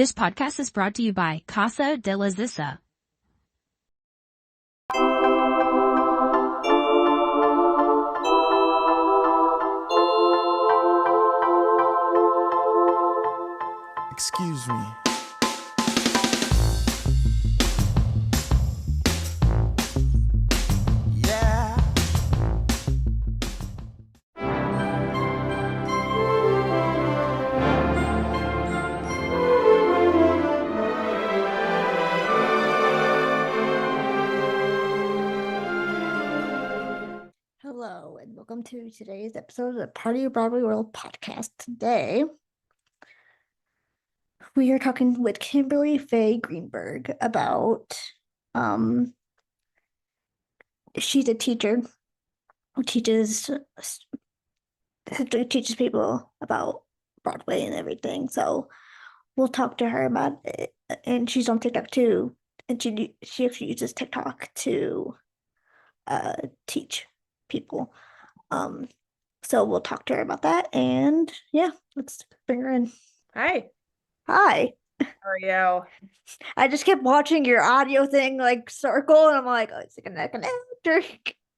This podcast is brought to you by Casa de la Zissa. Excuse me. Yeah. Hello, and welcome to today's episode of the Party of Broadway World podcast. Today, we are talking with Kimberly Faye Greenberg about, she's a teacher who teaches people about Broadway and everything. So we'll talk to her about it. And she's on TikTok too, and she actually uses TikTok to teach people. So we'll talk to her about that, and yeah, let's bring her in. Hi, Hi. how are you? I just kept watching your audio thing like circle, and I'm like, oh, it's like an actor.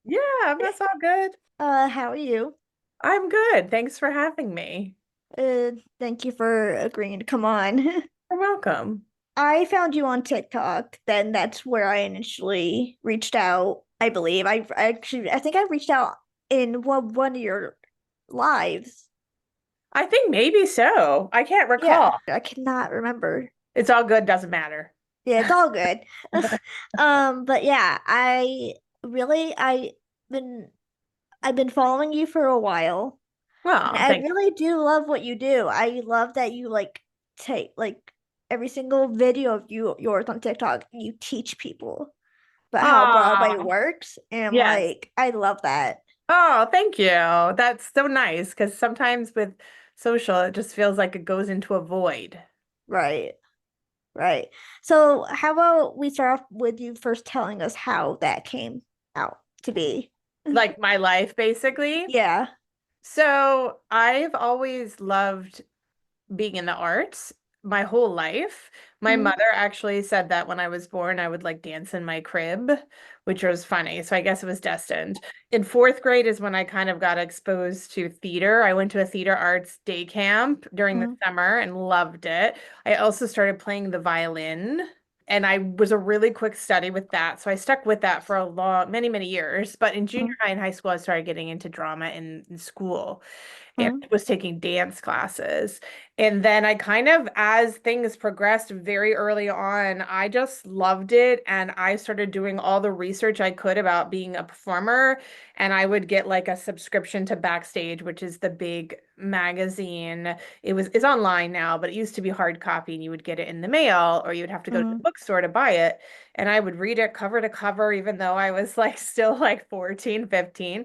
Yeah, that's all good. How are you? I'm good. Thanks for having me. Thank you for agreeing to come on. You're welcome. I found you on TikTok, then that's where I initially reached out. I believe I think I reached out in one of your lives. I think maybe so. I can't recall. Yeah, I cannot remember. It's all good, doesn't matter. Yeah, it's all good. But yeah, I've been following you for a while. Well, And I really do love what you do. I love that you take every single video of yours on TikTok and you teach people about how Broadway works. And I'm Yes. like, I love that. Oh, thank you. That's so nice because sometimes with social, it just feels like it goes into a void. Right. Right. So how about we start off with you first telling us how that came out to be? Like my life, basically. Yeah. So I've always loved being in the arts my whole life. My Mhm. mother actually said that when I was born, I would like dance in my crib, which was funny. So I guess it was destined. In fourth grade is when I kind of got exposed to theater. I went to a theater arts day camp during the summer and loved it. I also started playing the violin. And I was a really quick study with that. So I stuck with that for many, many years. But in junior high and high school, I started getting into drama in school and was taking dance classes. And then I kind of, as things progressed very early on, I just loved it. And I started doing all the research I could about being a performer. And I would get like a subscription to Backstage, which is the big magazine. It's online now, but it used to be hard copy and you would get it in the mail or you would have to go to the bookstore to buy it. And I would read it cover to cover, even though I was like still like 14, 15.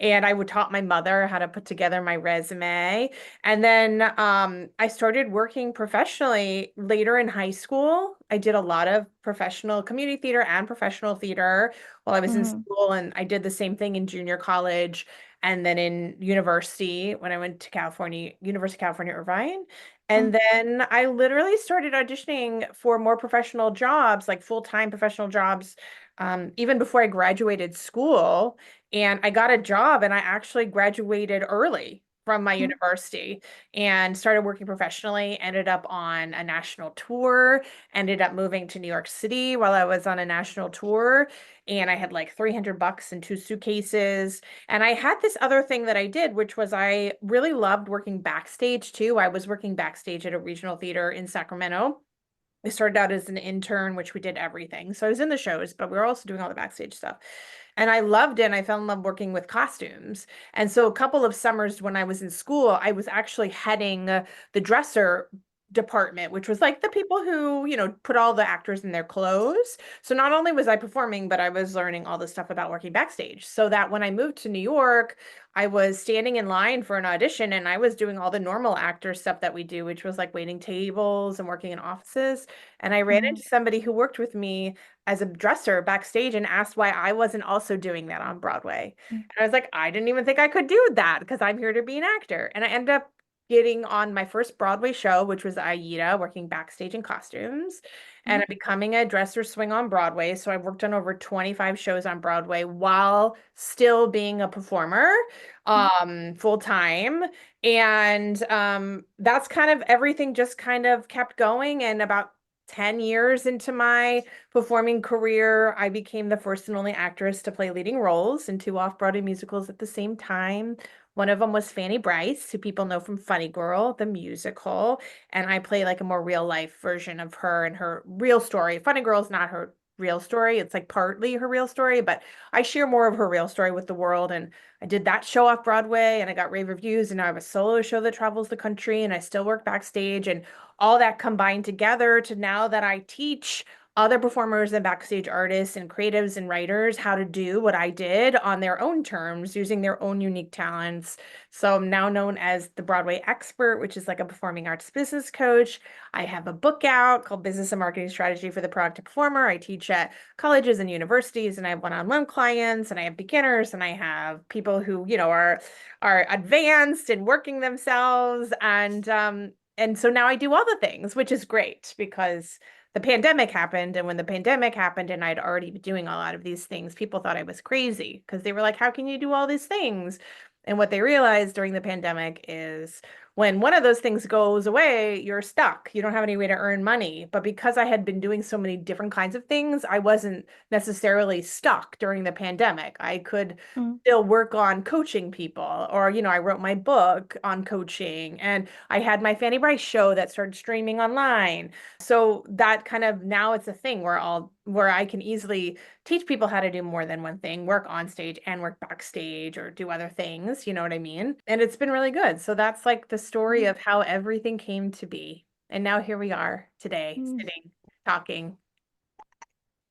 And I would taught my mother how to put together my resume. And then I started working professionally later in high school. I did a lot of professional community theater and professional theater while I was in school. And I did the same thing in junior college and then in university when I went to University of California, Irvine. And then I literally started auditioning for more professional jobs, like full-time professional jobs, even before I graduated school. And I got a job and I actually graduated early from my university and started working professionally, ended up on a national tour, ended up moving to New York City while I was on a national tour. And I had like $300 in 2 suitcases. And I had this other thing that I did, which was I really loved working backstage too. I was working backstage at a regional theater in Sacramento. I started out as an intern, which we did everything. So I was in the shows, but we were also doing all the backstage stuff. And I loved it. And I fell in love working with costumes. And so a couple of summers when I was in school, I was actually heading the dresser department, which was like the people who, put all the actors in their clothes. So not only was I performing, but I was learning all the stuff about working backstage. So that when I moved to New York, I was standing in line for an audition and I was doing all the normal actor stuff that we do, which was like waiting tables and working in offices. And I ran into somebody who worked with me as a dresser backstage and asked why I wasn't also doing that on Broadway. And I was like, I didn't even think I could do that because I'm here to be an actor. And I ended up getting on my first Broadway show, which was Aida, working backstage in costumes, and I'm becoming a dresser swing on Broadway. So I've worked on over 25 shows on Broadway while still being a performer, full time. And that's kind of everything just kind of kept going. And about 10 years into my performing career, I became the first and only actress to play leading roles in 2 off-Broadway musicals at the same time. One of them was Fanny Bryce, who people know from Funny Girl, the musical, and I play like a more real life version of her and her real story. Funny Girl is not her real story. It's like partly her real story, but I share more of her real story with the world. And I did that show off Broadway and I got rave reviews, and now I have a solo show that travels the country, and I still work backstage, and all that combined together to now that I teach other performers and backstage artists and creatives and writers how to do what I did on their own terms, using their own unique talents. So I'm now known as the Broadway expert, which is like a performing arts business coach. I have a book out called Business and Marketing Strategy for the Productive Performer. I teach at colleges and universities, and I have one-on-one clients, and I have beginners, and I have people who, are advanced and working themselves. And so now I do all the things, which is great because the pandemic happened. And when the pandemic happened and I'd already been doing a lot of these things, people thought I was crazy because they were like, how can you do all these things? And what they realized during the pandemic is when one of those things goes away, you're stuck. You don't have any way to earn money. But because I had been doing so many different kinds of things, I wasn't necessarily stuck during the pandemic. I could still work on coaching people, or, I wrote my book on coaching, and I had my Fanny Bryce show that started streaming online. So that kind of, now it's a thing where I can easily teach people how to do more than one thing, work on stage and work backstage or do other things, you know what I mean? And it's been really good. So that's like the story of how everything came to be. And now here we are today, sitting, talking.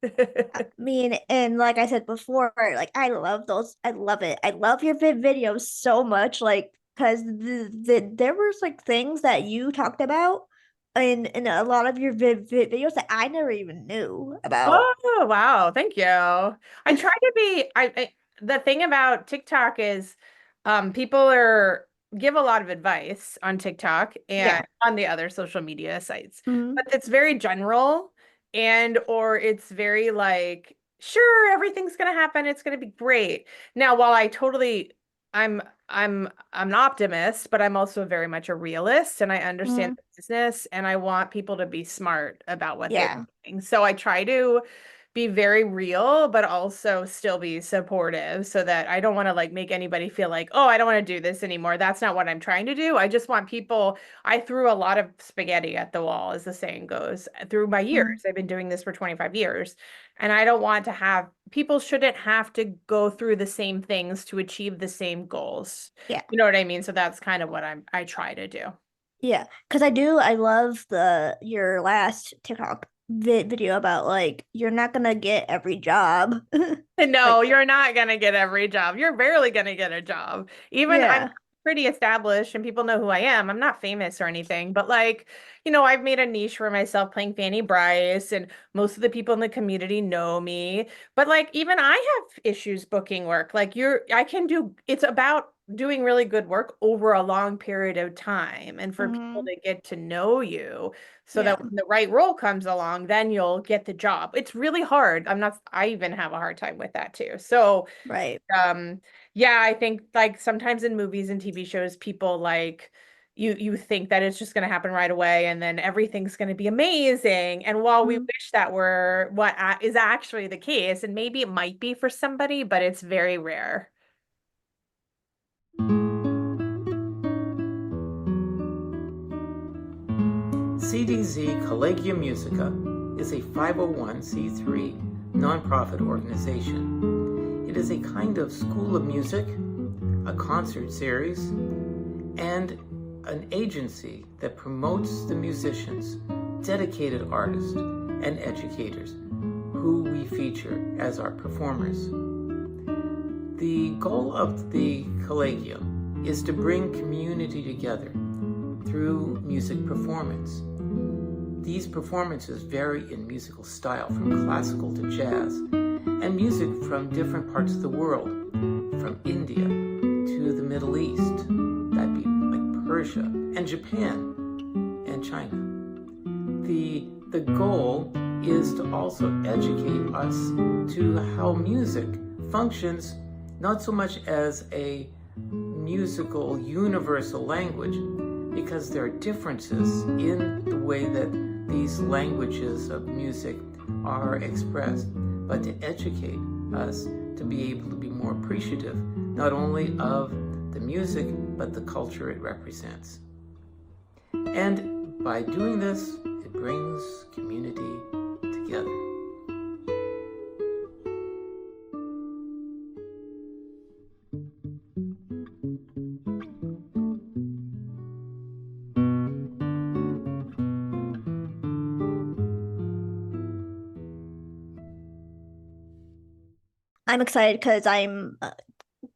I mean, and like I said before, like I love those. I love it. I love your videos so much, like because there was like things that you talked about in a lot of your videos that I never even knew about. Oh, wow. Thank you. I try to be, the thing about TikTok is people give a lot of advice on TikTok and on the other social media sites, but it's very general, or it's very like, sure, everything's going to happen. It's going to be great. Now, while I'm an optimist, but I'm also very much a realist, and I understand the business, and I want people to be smart about what they're doing. So I try to be very real, but also still be supportive, so that I don't want to like make anybody feel like, oh, I don't want to do this anymore. That's not what I'm trying to do. I just want people, I threw a lot of spaghetti at the wall, as the saying goes, through my years. I've been doing this for 25 years. And I don't want to people shouldn't have to go through the same things to achieve the same goals. Yeah. You know what I mean? So that's kind of what I try to do. Yeah, because I love your last TikTok video about like you're not gonna get every job. No, you're not gonna get every job. You're barely gonna get a job. Even I'm pretty established and people know who I am. I'm not famous or anything, but like, I've made a niche for myself playing Fanny Bryce, and most of the people in the community know me. But like, even I have issues booking work. Like it's about doing really good work over a long period of time, and for people to get to know you, so that when the right role comes along, then you'll get the job. It's really hard. I even have a hard time with that too. So, I think like sometimes in movies and TV shows, people like you think that it's just going to happen right away, and then everything's going to be amazing. And while we wish that were what is actually the case, and maybe it might be for somebody, but it's very rare. CDZ Collegia Musica is a 501c3 nonprofit organization. It is a kind of school of music, a concert series, and an agency that promotes the musicians, dedicated artists, and educators who we feature as our performers. The goal of the Collegium is to bring community together through music performance. These performances vary in musical style from classical to jazz, and music from different parts of the world, from India to the Middle East, that'd be like Persia and Japan and China. The goal is to also educate us to how music functions, not so much as a musical universal language, because there are differences in the way that these languages of music are expressed, but to educate us to be able to be more appreciative, not only of the music, but the culture it represents. And by doing this, it brings community together. I'm excited because I'm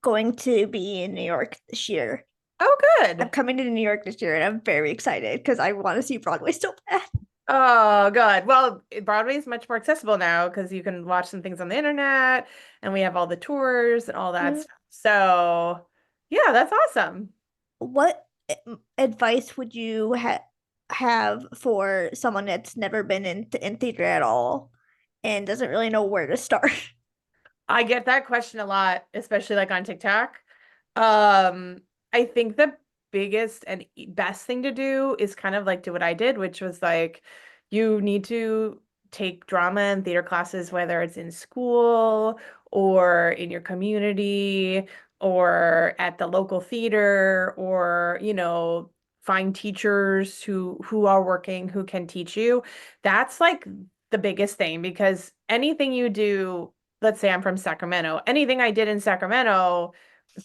going to be in New York this year. Oh, I'm good. coming to New York this year, and I'm very excited because I want to see Broadway so bad. Oh, good. Well, Broadway is much more accessible now because you can watch some things on the internet and we have all the tours and all that Mhm. stuff. So, yeah, that's awesome. What advice would you have for someone that's never been in theater at all and doesn't really know where to start? I get that question a lot, especially like on TikTok. Um, I think the biggest and best thing to do is kind of like do what I did, which was like you need to take drama and theater classes, whether it's in school or in your community or at the local theater, or find teachers who are working, who can teach you. That's like the biggest thing, because anything you do, let's say I'm from Sacramento, anything I did in Sacramento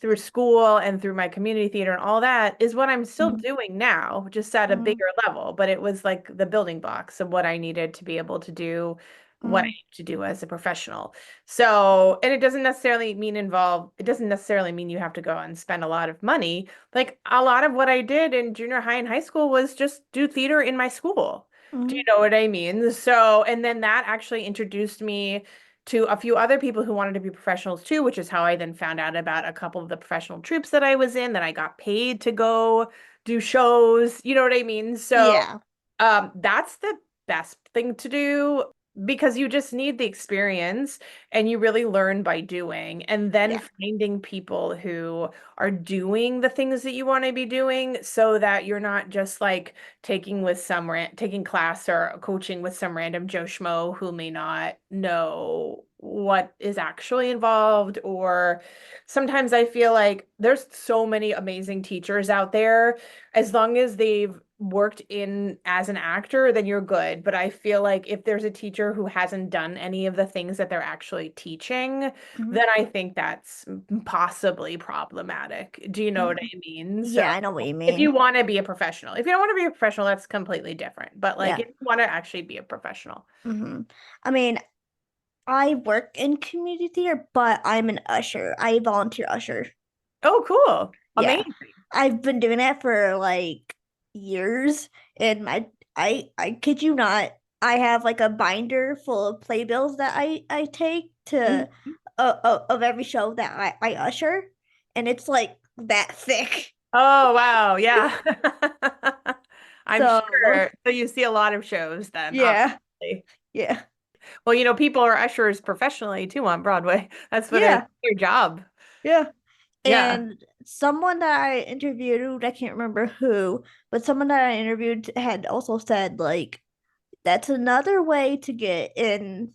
through school and through my community theater and all that is what I'm still Mhm. doing now, just at a Mhm. bigger level. But it was like the building blocks of what I needed to be able to do what I Mhm. need to do as a professional. So, and it doesn't necessarily mean you have to go and spend a lot of money. Like a lot of what I did in junior high and high school was just do theater in my school. Do you Mhm. know what I mean? So, and then that actually introduced me to a few other people who wanted to be professionals too, which is how I then found out about a couple of the professional troupes that I was in, that I got paid to go do shows. You know what I mean? So, Yeah. that's the best thing to do, because you just need the experience and you really learn by doing, and then Yeah. finding people who are doing the things that you want to be doing, so that you're not just like taking class or coaching with some random Joe Schmo who may not know what is actually involved. Or sometimes I feel like there's so many amazing teachers out there. As long as they've worked in as an actor, then you're good. But I feel like if there's a teacher who hasn't done any of the things that they're actually teaching, Mhm. then I think that's possibly problematic. Do you know what Mhm. I mean? So Yeah, I know what you if you mean. want to be a professional, if you don't want to be a professional, that's completely different. But like Yeah. if you want to actually be a professional. I mean, I work in community theater, but I'm an usher. I volunteer usher. Oh, cool. Yeah. Amazing. I've been doing that for like years, and I kid you not, I have like a binder full of playbills that I take to Mhm. of every show that I usher, and it's like that thick. Oh, wow. Yeah. I'm So, sure. So you see a lot of shows then, yeah. obviously. Yeah. Well, people are ushers professionally too on Broadway. That's what Yeah. their job. Yeah. Yeah. And someone that I interviewed, I can't remember who, but someone that I interviewed had also said like that's another way to get in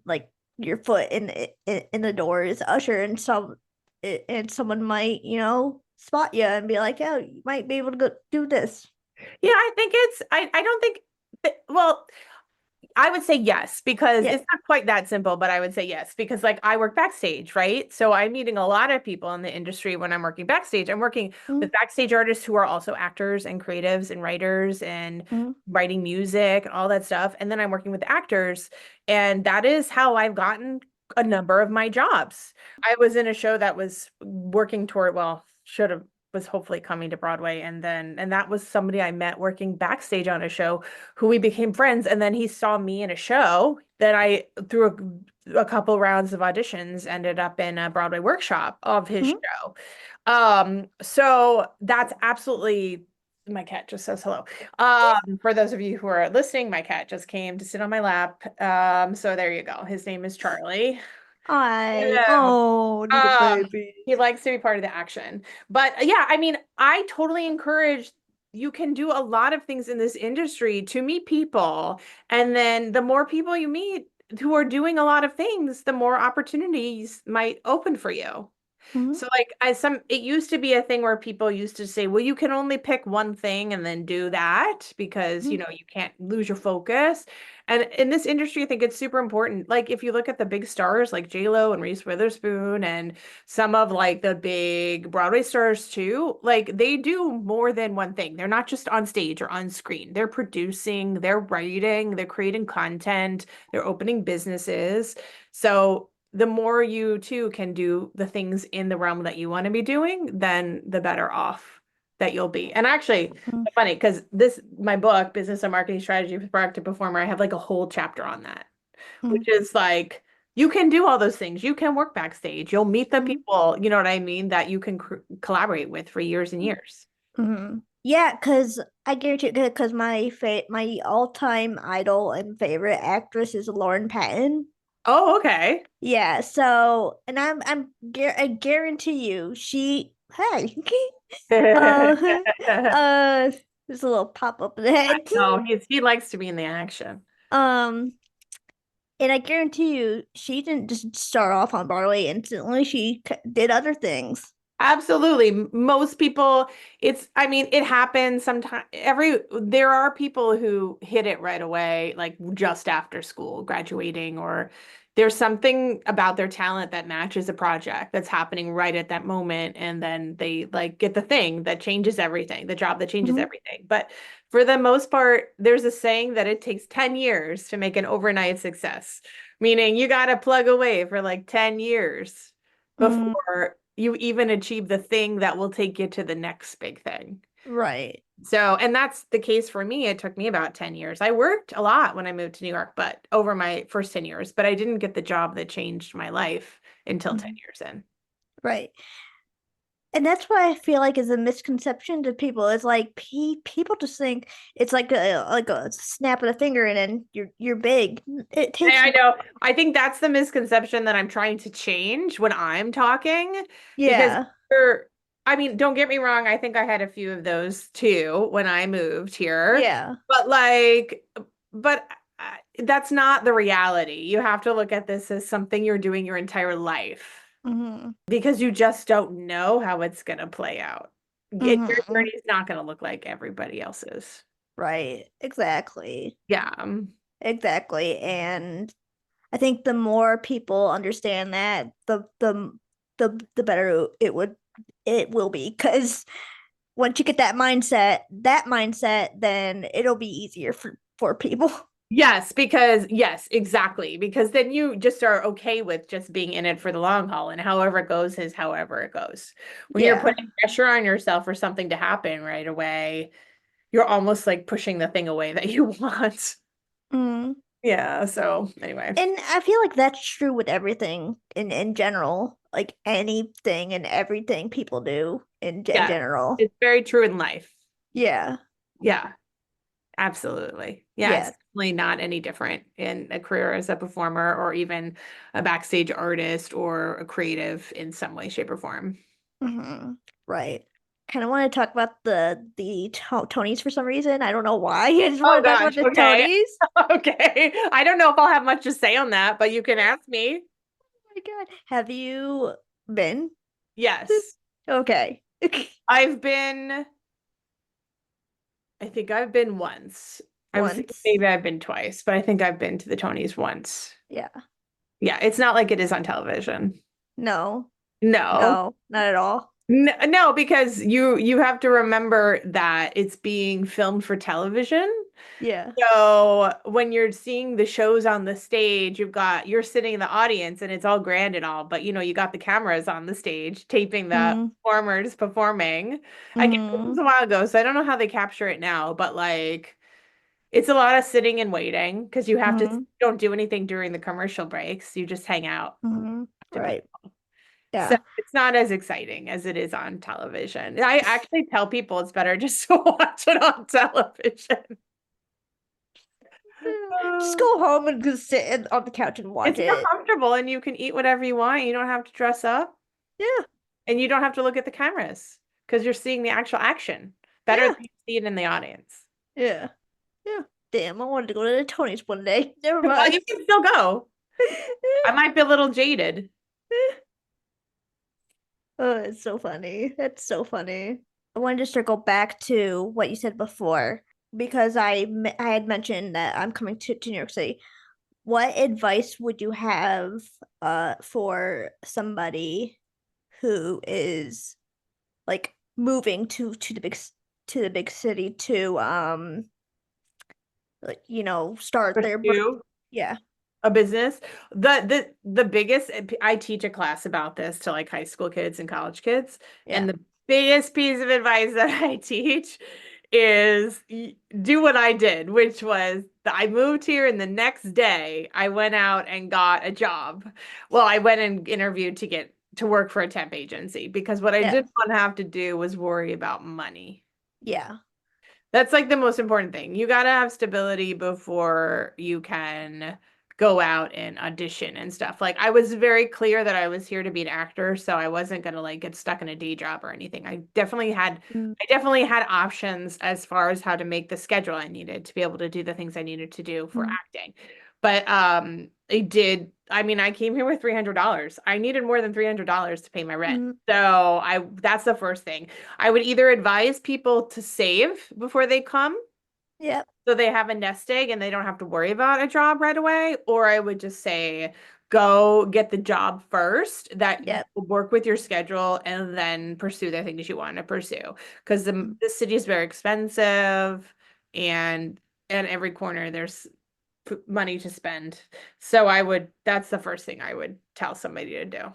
like your foot in the door is usher, and someone might, spot you and be like, "Oh, you might be able to go do this." Yeah, I think I don't think well, I would say yes, because Yeah. it's not quite that simple, but I would say yes, because like I work backstage, right? So I'm meeting a lot of people in the industry when I'm working backstage. I'm working Mhm. with backstage artists who are also actors and creatives and writers and Mhm. writing music and all that stuff. And then I'm working with actors, and that is how I've gotten a number of my jobs. I was in a show that was working toward, well, should have was hopefully coming to Broadway, and that was somebody I met working backstage on a show, who we became friends. And then he saw me in a show that I, through a couple rounds of auditions, ended up in a Broadway workshop of his Mhm. show. So that's absolutely My cat just says hello. For those of you who are listening, my cat just came to sit on my lap. So there you go. His name is Charlie. Hello. Little Um, baby. he likes to be part of the action. But yeah, I mean, I totally encourage you can do a lot of things in this industry to meet people. And then the more people you meet who are doing a lot of things, the more opportunities might open for you. Mhm. So like it used to be a thing where people used to say, well, you can only pick one thing and then do that because, you Mhm. know, you can't lose your focus. And in this industry, I think it's super important. Like if you look at the big stars like J-Lo and Reese Witherspoon and some of like the big Broadway stars too, like they do more than one thing. They're not just on stage or on screen. They're producing, they're writing, they're creating content, they're opening businesses. So the more you too can do the things in the realm that you want to be doing, then the better off that you'll be. And actually, Mhm. funny because my book, Business and Marketing Strategy for the Proactive Performer, I have like a whole chapter on that, which is like you can do all those things. You can work backstage. You'll meet the Mhm. people, you know what I mean, that you can collaborate with for years and years. Mhm. Yeah, because I guarantee because my all-time idol and favorite actress is Lauren Patton. Oh, okay. Yeah, so and I guarantee you hey uh uh there's a little pop up there. No, he likes to be in the action. Um and I guarantee you she didn't just start off on Broadway instantly. She did other things. Absolutely. Most people, I mean, it happens sometimes. There are people who hit it right away, like just after school, graduating, or there's something about their talent that matches a project that's happening right at that moment. And then they like get the thing that changes everything, the job that changes Mhm. everything. But for the most part, there's a saying that it takes 10 years to make an overnight success, meaning you got to plug away for like 10 years Mm, before you even achieve the thing that will take you to the next big thing. right. So, and that's the case for me. It took me about 10 years. I worked a lot when I moved to New York, but over my first 10 years, but I didn't get the job that changed my life until 10 Mhm. years in. Right. And that's what I feel like is a misconception to people. It's like people just think it's like a snap of the finger and then you're big. It takes I know. I think that's the misconception that I'm trying to change when I'm talking because yeah. I mean, don't get me wrong. I think I had a few of those too when I moved here, Yeah. but but that's not the reality. You have to look at this as something you're doing your entire life Hmm. because you just don't know how it's going to play out. Your Hmm. journey is not going to look like everybody else's. Right. Exactly. Yeah. Exactly. And I think the more people understand that, the better it will be. Because once you get that mindset, then it'll be easier for people. Yes, exactly. Because then you just are okay with just being in it for the long haul and however it goes is however it goes. When you're Yeah. putting pressure on yourself for something to happen right away, you're almost like pushing the thing away that you want. Mm. Yeah, so anyway. And I feel like that's true with everything in general, like anything and everything people do in Yeah, general. it's very true in life. Yeah. Yeah, absolutely. Yeah, it's Yeah. definitely not any different in a career as a performer or even a backstage artist or a creative in some way, shape, or form. Hmm. Right. Kind of want to talk about the Tonys for some reason. I don't know why. I just Oh want to talk about gosh, the okay. Tonys. Okay. I don't know if I'll have much to say on that, but you can ask me. Oh my God. Have you been? Yes. Okay. I've been, I think I've been once. I was thinking Once. maybe I've been twice, but I think I've been to the Tonys once. Yeah. Yeah, it's not like it is on television. No. No. No, not at all. No, because you have to remember that it's being filmed for television. Yeah. So when you're seeing the shows on the stage, you're sitting in the audience and it's all grand and all, but you got the cameras on the stage taping the Mm, performers performing. Again, this was mm, a while ago, so I don't know how they capture it now, but like it's a lot of sitting and waiting because you mm, don't do anything during the commercial breaks. You just hang out. mm. To be Right. So Yeah. it's not as exciting as it is on television. I actually tell people it's better just to watch it on television. Just go home and just on the couch and watch It's more it. comfortable and you can eat whatever you want. You don't have to dress up Yeah. and you don't have to look at the cameras because you're seeing the actual action better Yeah. than you see it in the audience. Yeah. Yeah. Damn, I wanted to go to the Tonys one day. Never Well, mind. you can still go. I might be a little jaded. Oh, it's so funny. That's so funny. I wanted to circle back to what you said before because I had mentioned that I'm coming to New York City. What advice would you have for somebody who is like moving to the big city to like start their Pursue yeah. a business. The biggest, I teach a class about this to like high school kids and college kids, and Yeah. the biggest piece of advice that I teach is do what I did, which was I moved here and the next day I went out and got a job. Well, I went and interviewed to work for a temp agency because what I Yeah. didn't want to have to do was worry about money. Yeah. That's like the most important thing. You got to have stability before you can go out and audition and stuff. Like I was very clear that I was here to be an actor, so I wasn't going to like get stuck in a day job or anything. Mm. I definitely had options as far as how to make the schedule I needed to be able to do the things I needed to do for Mm. acting. But I mean, I came here with $300. I needed more than $300 to pay my rent. Mm. So that's the first thing. I would either advise people to save before they come Yeah. so they have a nest egg and they don't have to worry about a job right away, or I would just say go get the job first that Yeah. will work with your schedule and then pursue the things you want to pursue because the city is very expensive and at every corner there's money to spend. So that's the first thing I would tell somebody to do.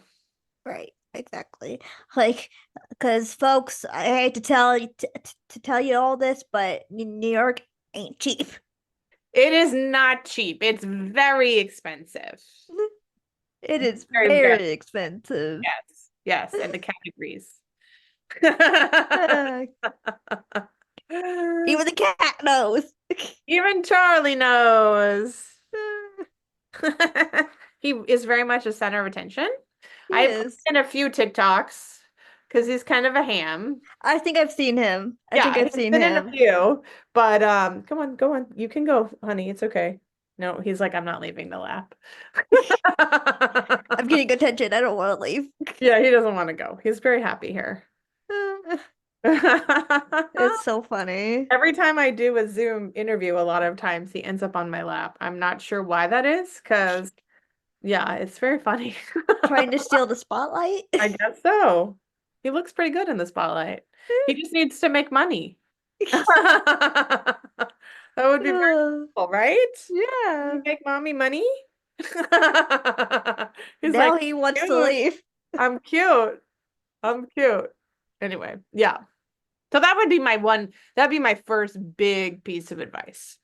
Right. Exactly. Like, because folks, I hate to tell you to tell you all this, but New York ain't cheap. It is not cheap. It's very expensive. It is Very, very very, expensive. yes, yes, and the categories. Uh, even the cat knows. Even Charlie knows. He is very much a center of attention. He I've is. seen a few TikToks because he's kind of a ham. I think I've seen him. I think Yeah, I've he's seen been in a him. few, but come on, go on. You can go, honey. It's okay. No, he's like, I'm not leaving the lap. I'm getting attention. I don't want to leave. Yeah, he doesn't want to go. He's very happy here. It's so funny. Every time I do a Zoom interview, a lot of times he ends up on my lap. I'm not sure why that is, because yeah, it's very funny. Trying to steal the spotlight. I guess so. He looks pretty good in the spotlight. He just needs to make money. That would be very cool, right? Yeah. You make mommy money? He's Now like, he wants to "Cute. leave. I'm cute. I'm cute." Anyway, yeah. So that'd be my first big piece of advice.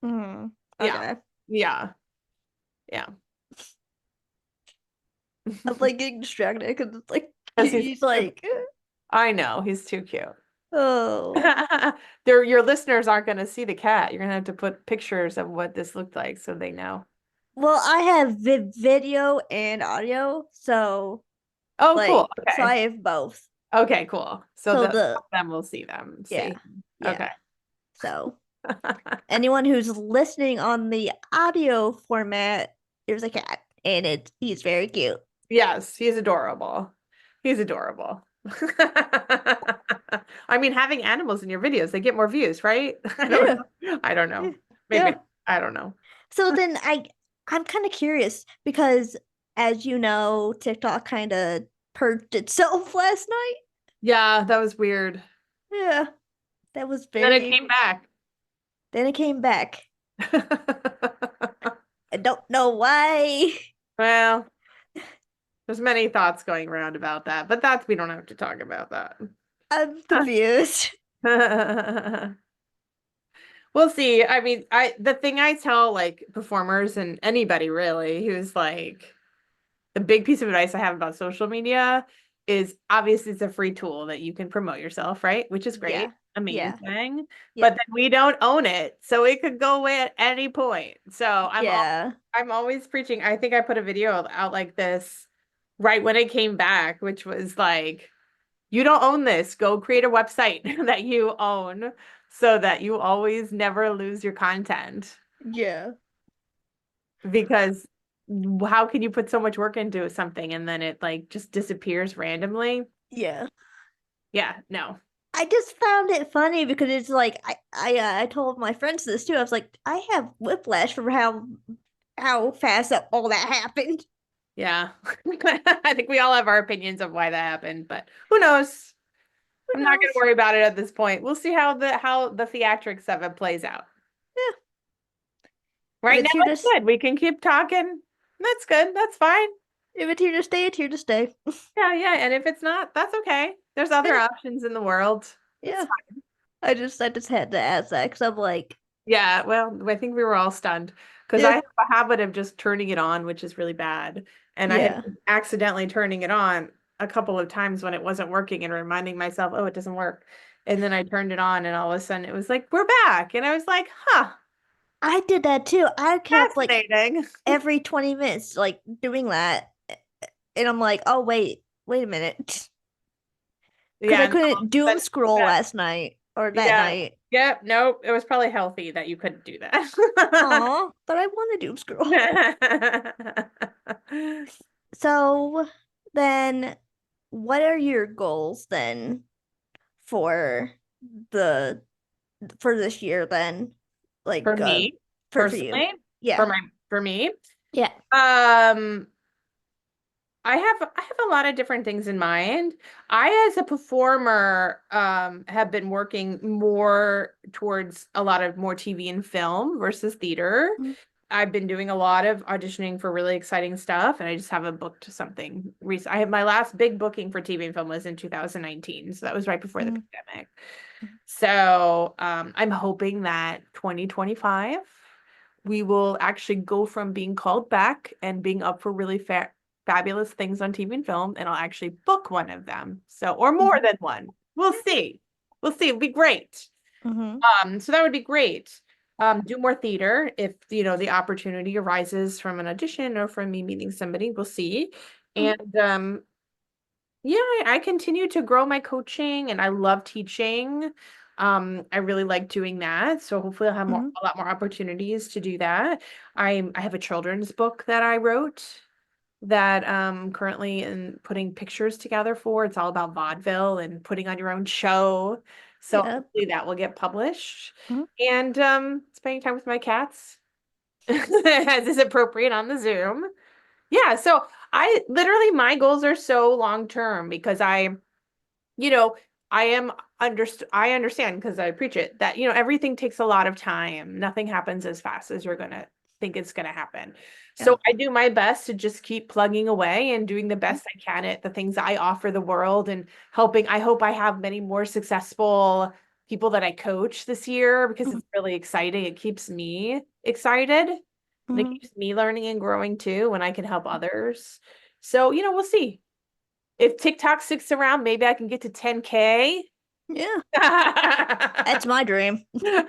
Mm, Yeah. okay. Yeah. Yeah. I'm like getting distracted because it's like 'Cause he's like, I know, he's too cute. oh. Your listeners aren't going to see the cat. You're going to have to put pictures of what this looked like so they know. Well, I have video and audio, so Oh, like, cool. so Okay. I have both. Okay, cool. So So the them will see them. yeah, See. yeah. Okay. So anyone who's listening on the audio format, there's a cat, and he's very cute. Yes, he's adorable. He's adorable. I mean, having animals in your videos, they get more views, right? I don't know. I don't know. Maybe. Yeah. I don't know. So then I'm kind of curious because as you know, TikTok kind of purged itself last night. Yeah, that was weird. Yeah. That was Then it very came back. Then it came back. I don't know why. Well, there's many thoughts going around about that, but we don't have to talk about that. I'm confused. We'll see. I mean, the thing I tell like performers and anybody really who's like the big piece of advice I have about social media is obviously it's a free tool that you can promote yourself, right? Which is great. Yeah. Amazing. Yeah. But then we don't own it. So it could go away at any point. So I'm always preaching. I think I put a video out like this right when it came back, which was like, you don't own this. Go create a website that you own so that you always never lose your content. Yeah. Because how can you put so much work into something and then it like just disappears randomly? Yeah. Yeah, no. I just found it funny because it's like I told my friends this too. I was like, I have whiplash from how fast all that happened. Yeah. I think we all have our opinions of why that happened, but who knows? I'm not going to worry about it at this point. We'll see how the theatrics of it plays out. Yeah. Right now it's good. We can keep talking. That's good. That's fine. If it's here to stay, it's here to stay. Yeah. And if it's not, that's okay. There's other options in the world. Yeah. I just had to ask that because I'm like, yeah, well, I think we were all stunned because I have a habit of just turning it on, which is really bad. And I had accidentally turning it on a couple of times when it wasn't working and reminding myself, oh, it doesn't work. And then I turned it on and all of a sudden it was like, we're back. And I was like, huh. I did that too. I kept like Fascinating. every 20 minutes like doing that. And I'm like, oh, wait a minute. Because I couldn't doom scroll last night or that night. Yep. Nope. It was probably healthy that you couldn't do that. Aw, but I want to doom scroll. So then what are your goals then for this year then? Like for me, personally? For you. Yeah. For me? Yeah. I have a lot of different things in mind. I, as a performer, have been working more towards a lot of more TV and film versus theater. Mm-hmm. I've been doing a lot of auditioning for really exciting stuff, and I just haven't booked something recent. I have my last big booking for TV and film was in 2019, so that was right before the pandemic. So I'm hoping that 2025 we will actually go from being called back and being up for really fabulous things on TV and film, and I'll actually book one of them. So, or more than one. We'll see. It'll be great. So that would be great. Do more theater if the opportunity arises from an audition or from me meeting somebody. We'll see. And yeah, I continue to grow my coaching, and I love teaching. I really like doing that. So hopefully I'll have a lot more opportunities to do that. I have a children's book that I wrote that currently in putting pictures together for. It's all about vaudeville and putting on your own show. So hopefully that will get published. And spending time with my cats as is appropriate on the Zoom. Yeah, so I literally my goals are so long term because I understand because I preach it that everything takes a lot of time. Nothing happens as fast as you're gonna think it's gonna happen. So I do my best to just keep plugging away and doing the best I can at the things I offer the world and helping. I hope I have many more successful people that I coach this year because it's really exciting. It keeps me excited. And it keeps me learning and growing too when I can help others. So, we'll see. If TikTok sticks around, maybe I can get to 10K. Yeah. That's my dream.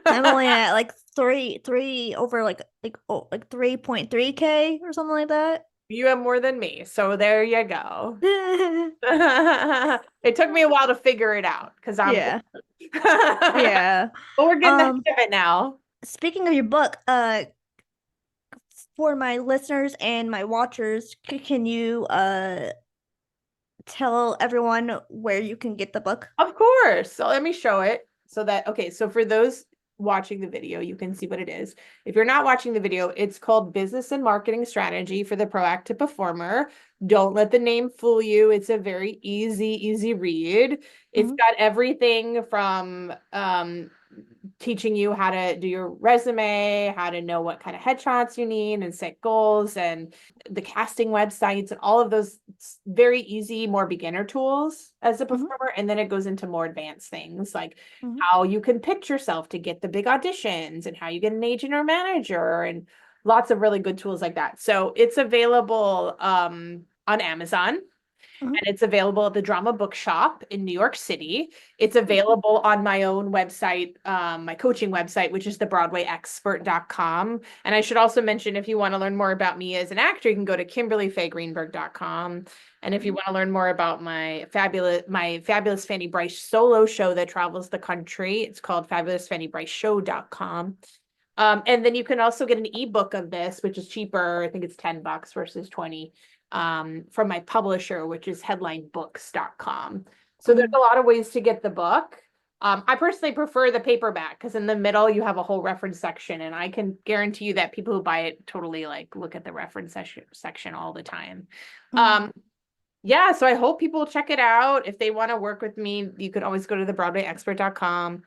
I'm only at like three over like 3.3K or something like that. You have more than me, so there you go. It took me a while to figure it out because I'm yeah. But we're getting the hang of it now. Speaking of your book, for my listeners and my watchers, can you tell everyone where you can get the book? Of course. So let me show it so for those watching the video, you can see what it is. If you're not watching the video, it's called Business and Marketing Strategy for the Proactive Performer. Don't let the name fool you. It's a very easy read. It's got everything from teaching you how to do your resume, how to know what kind of headshots you need and set goals, and the casting websites and all of those very easy, more beginner tools as a performer. And then it goes into more advanced things like how you can pitch yourself to get the big auditions and how you get an agent or manager and lots of really good tools like that. So it's available on Amazon. Mhm. And it's available at the Drama Bookshop in New York City. It's available on my own website, my coaching website, which is thebroadwayexpert.com. And I should also mention, if you want to learn more about me as an actor, you can go to kimberlyfaygreenberg.com. And if you want to learn more about my fabulous Fanny Bryce solo show that travels the country, it's called fabulousfannybryceshow.com. And then you can also get an ebook of this, which is cheaper. I think it's $10 versus 20 from my publisher, which is headlinebooks.com. So there's a lot of ways to get the book. I personally prefer the paperback because in the middle you have a whole reference section, and I can guarantee you that people who buy it totally like look at the reference section all the time. Yeah, so I hope people check it out. If they want to work with me, you can always go to thebroadwayexpert.com.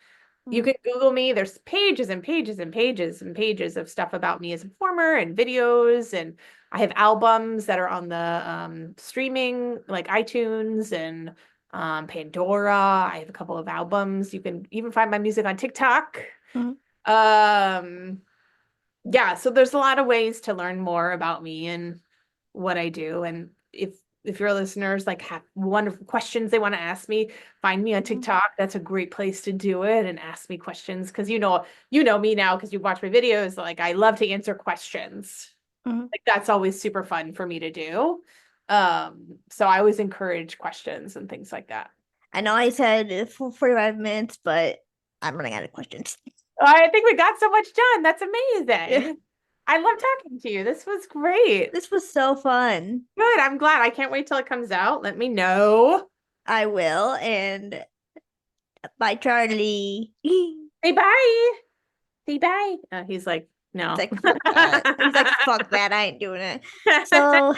You can Google me. There's pages and pages and pages and pages of stuff about me as a performer and videos. And I have albums that are on the streaming, like iTunes and Pandora. I have a couple of albums. You can even find my music on TikTok. Yeah, so there's a lot of ways to learn more about me and what I do. And if your listeners like have wonderful questions they want to ask me, find me on TikTok. That's a great place to do it and ask me questions because you know me now because you watch my videos. Like I love to answer questions. Like that's always super fun for me to do. So I always encourage questions and things like that. I know I said 45 minutes, but I'm running out of questions. I think we got so much done. That's amazing. Yeah. I love talking to you. This was great. This was so fun. Good. I'm glad. I can't wait till it comes out. Let me know. I will. And bye, Charlie. Say bye. Say bye. He's like, no. He's like, fuck that. He's like, fuck that. I ain't doing it. So, all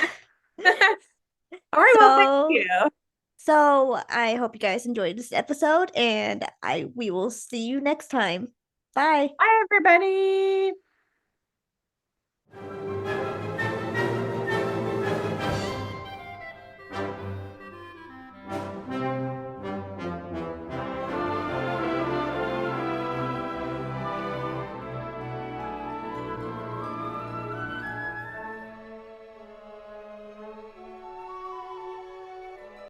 right. Well, thank you. So I hope you guys enjoyed this episode, and we will see you next time. Bye. Bye, everybody.